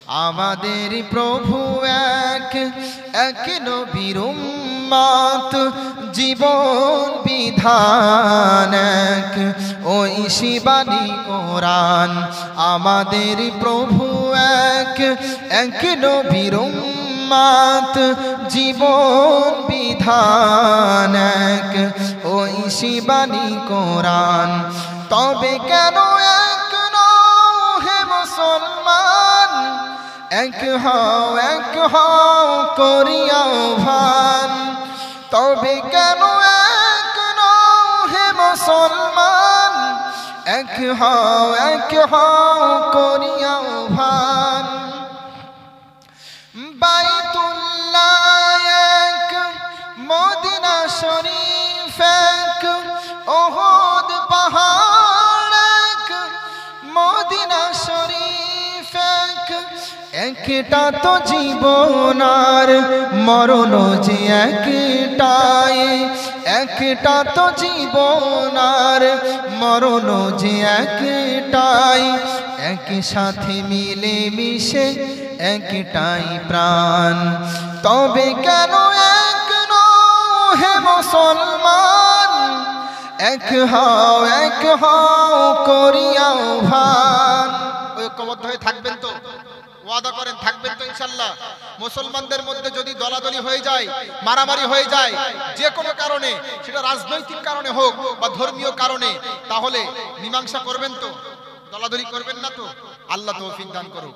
আমাদের প্রভু এক, এক নবীর উম্মত, জীবন বিধান এক, ওই শিবানী কোরআন। আমাদের প্রভু এক, এক নবীর উম্মত, জীবন বিধান এক, ওই শিবানী কোরআন। তবে কেন এক নও হে মুসলমান, এক হও করিয়া আহ্বান। তবে কেন এক নও হে মুসলমান, এক হও করিয়া আহ্বান। বাইতুল্লাহ এক, মদিনা শরীফ এক, ওহদ পাহাড় এক, মদিনা শরীফ এক। একটা তো জীবন আর মরণ যে একটাই, একটা তো জীবন আর মরণ যে একটাই। একসাথে মিলে মিশে একটাই প্রাণ। তবে কেন এক নও হে মুসলমান, এক হও করিয়া আহ্বান। ঐক্যবদ্ধ হয়ে থাকবেন তো? ওয়াদা করেন থাকবেন তো ইনশাআল্লাহ? মুসলমানদের মধ্যে যদি দলাদলি হয়ে যায়, মারামারি হয়ে যায়, যে কোনো কারণে, সেটা রাজনৈতিক কারণে হোক বা ধর্মীয় কারণে, তাহলে মীমাংসা করবেন তো? দলাদলি করবেন না তো? আল্লাহ তৌফিক দান করুক।